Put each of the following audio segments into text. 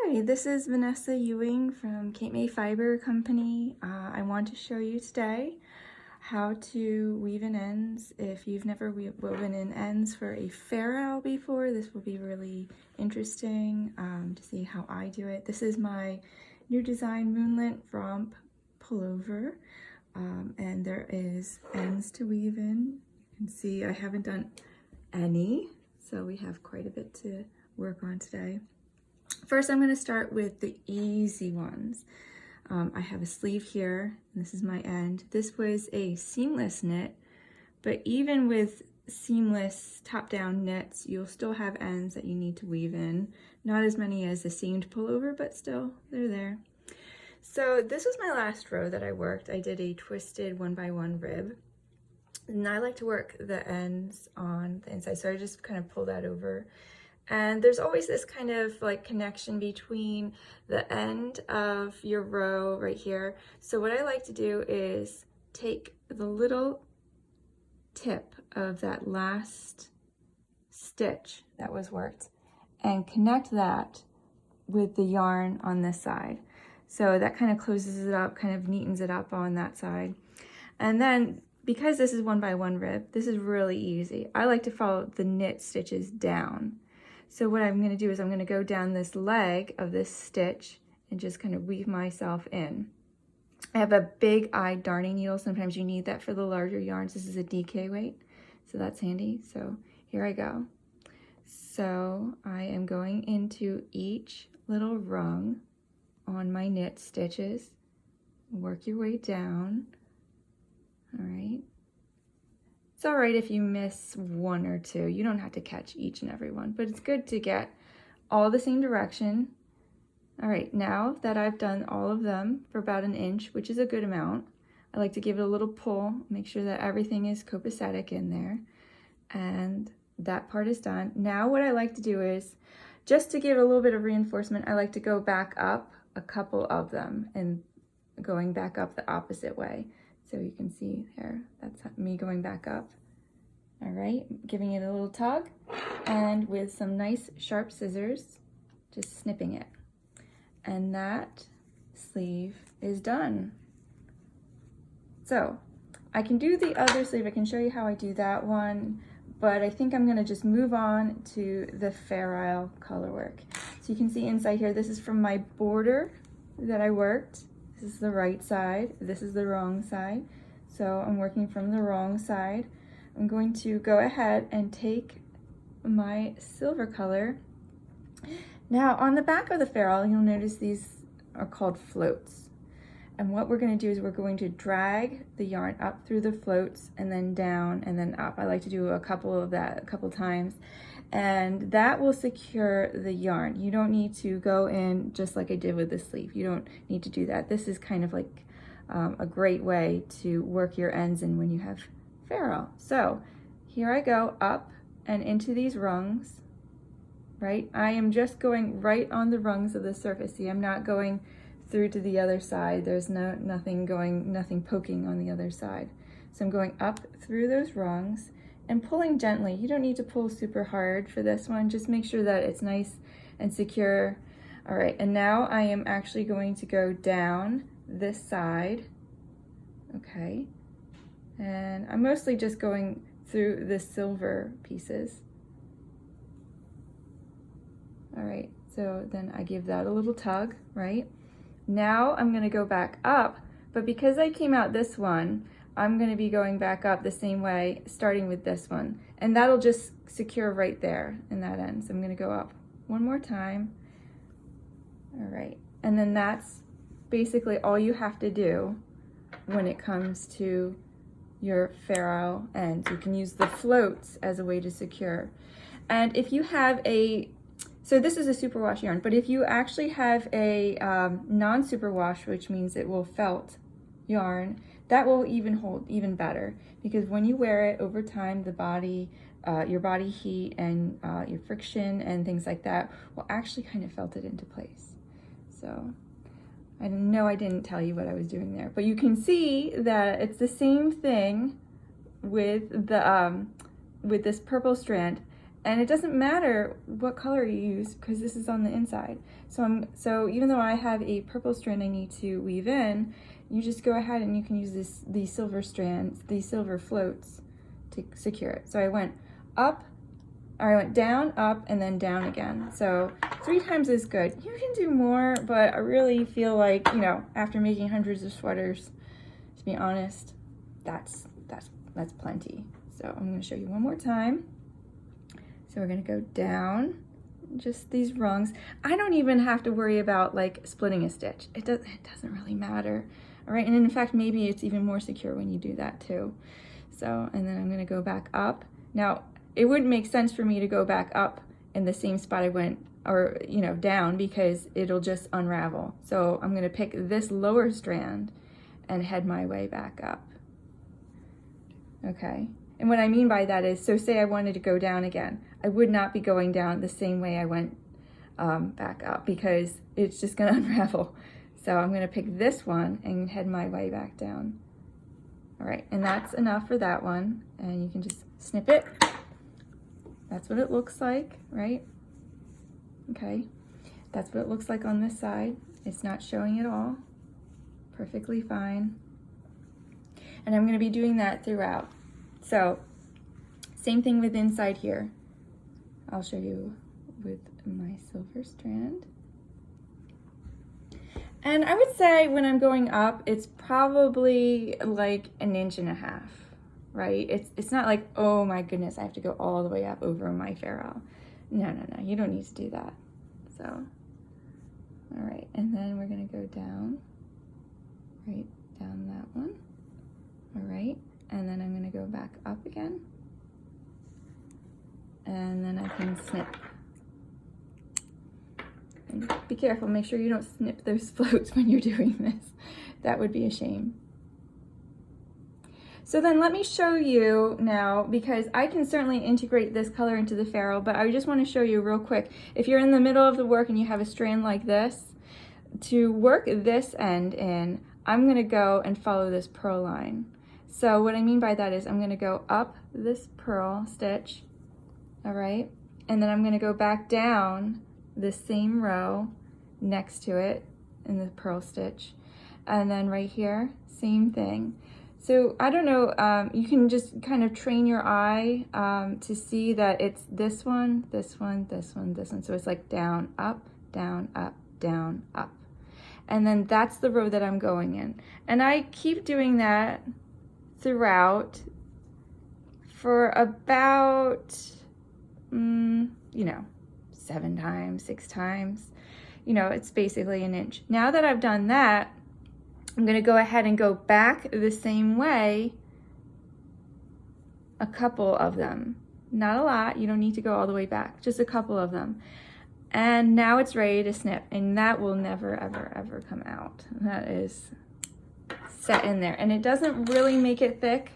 Hi, this is Vanessa Ewing from Cape May Fiber Company. I want to show you today how to weave in ends. If you've never woven in ends for a fair owl before, this will be really interesting to see how I do it. This is my new design Moonlit Romp pullover, and there is ends to weave in. You can see I haven't done any, so we have quite a bit to work on today. First, I'm going to start with the easy ones. I have a sleeve here, and this is my end. This was a seamless knit, but even with seamless top-down knits, you'll still have ends that you need to weave in. Not as many as a seamed pullover, but still, they're there. So this was my last row that I worked. I did a twisted 1x1 rib, and I like to work the ends on the inside, so I just kind of pull that over. And there's always this kind of like connection between the end of your row right here. So what I like to do is take the little tip of that last stitch that was worked and connect that with the yarn on this side. So that kind of closes it up, kind of neatens it up on that side. And then because this is 1x1 rib, this is really easy. I like to follow the knit stitches down. So what I'm going to do is I'm going to go down this leg of this stitch and just kind of weave myself in. I have a big eye darning needle. Sometimes you need that for the larger yarns. This is a DK weight, so that's handy. So here I go. So I am going into each little rung on my knit stitches. Work your way down. All right. It's all right if you miss one or two. You don't have to catch each and every one, but it's good to get all the same direction. All right, now that I've done all of them for about 1 inch, which is a good amount, I like to give it a little pull, make sure that everything is copacetic in there, and that part is done. Now what I like to do is, just to give a little bit of reinforcement, I like to go back up a couple of them and going back up the opposite way. So you can see there, that's me going back up. All right, giving it a little tug, and with some nice sharp scissors, just snipping it. And that sleeve is done. So I can do the other sleeve, I can show you how I do that one, but I think I'm gonna just move on to the Fair Isle color work. So you can see inside here, this is from my border that I worked. This is the right side, this is the wrong side. So I'm working from the wrong side. I'm going to go ahead and take my silver color. Now on the back of the Fair Isle, you'll notice these are called floats. And what we're going to do is we're going to drag the yarn up through the floats and then down and then up. I like to do a couple times. And that will secure the yarn. You don't need to go in just like I did with the sleeve. You don't need to do that. This is kind of like a great way to work your ends in when you have Fair Isle. So here I go up and into these rungs, right? I am just going right on the rungs of the surface. See, I'm not going through to the other side. There's nothing poking on the other side. So I'm going up through those rungs and pulling gently. You don't need to pull super hard for this one. Just make sure that it's nice and secure. All right, and now I am actually going to go down this side, okay? And I'm mostly just going through the silver pieces. All right, so then I give that a little tug, right? Now I'm gonna go back up, but because I came out this one, I'm going to be going back up the same way, starting with this one. And that'll just secure right there in that end. So I'm going to go up one more time. All right. And then that's basically all you have to do when it comes to your Fair Isle ends. You can use the floats as a way to secure. And if you have so this is a superwash yarn, but if you actually have a non-superwash, which means it will felt yarn, that will even hold even better, because when you wear it over time, the body, your body heat and your friction and things like that will actually kind of felt it into place. So I know I didn't tell you what I was doing there, but you can see that it's the same thing with the with this purple strand. And it doesn't matter what color you use because this is on the inside. So even though I have a purple strand I need to weave in, you just go ahead and you can use these silver strands, these silver floats to secure it. So I went up, or I went down, up, and then down again. So 3 times is good. You can do more, but I really feel like, you know, after making hundreds of sweaters, to be honest, that's plenty. So I'm going to show you one more time. So we're going to go down just these rungs. I don't even have to worry about like splitting a stitch. It doesn't really matter. All right, and in fact, maybe it's even more secure when you do that too. So, and then I'm going to go back up. Now, it wouldn't make sense for me to go back up in the same spot I went, or, you know, down, because it'll just unravel. So I'm going to pick this lower strand and head my way back up. Okay, and what I mean by that is, so say I wanted to go down again, I would not be going down the same way I went back up, because it's just going to unravel. So I'm going to pick this one and head my way back down. All right, and that's enough for that one. And you can just snip it. That's what it looks like, right? Okay, that's what it looks like on this side. It's not showing at all. Perfectly fine. And I'm going to be doing that throughout. So same thing with inside here. I'll show you with my silver strand. And I would say when I'm going up, it's probably like 1.5 inches, right? It's not like, oh my goodness, I have to go all the way up over my ferrule. No, you don't need to do that. So, all right, and then we're gonna go down, right down that one. All right, and then I'm gonna go back up again. And then I can snip. And be careful, make sure you don't snip those floats when you're doing this. That would be a shame. So then let me show you now, because I can certainly integrate this color into the ferrule, but I just want to show you real quick. If you're in the middle of the work and you have a strand like this, to work this end in, I'm going to go and follow this purl line. So what I mean by that is I'm going to go up this purl stitch, all right, and then I'm going to go back down the same row next to it in the purl stitch, and then right here, same thing. So I don't know, you can just kind of train your eye to see that it's this one, this one, this one, this one. So it's like down, up, down, up, down, up. And then that's the row that I'm going in. And I keep doing that throughout for about, you know, 7 times, 6 times. You know, it's basically 1 inch. Now that I've done that, I'm going to go ahead and go back the same way, a couple of them. Not a lot, you don't need to go all the way back, just a couple of them. And now it's ready to snip, and that will never, ever, ever come out. That is set in there. And it doesn't really make it thick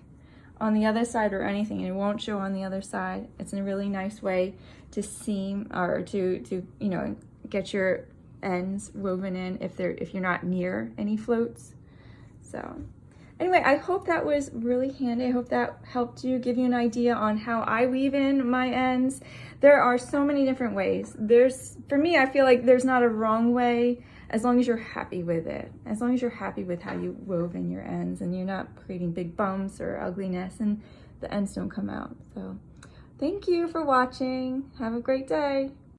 on the other side or anything, and it won't show on the other side. It's a really nice way to seam, or to you know, get your ends woven in if you're not near any floats. So anyway, I hope that was really handy. I hope that helped you, give you an idea on how I weave in my ends. There are so many different ways. For me, I feel like there's not a wrong way, as long as you're happy with it. As long as you're happy with how you wove in your ends and you're not creating big bumps or ugliness and the ends don't come out. So thank you for watching. Have a great day.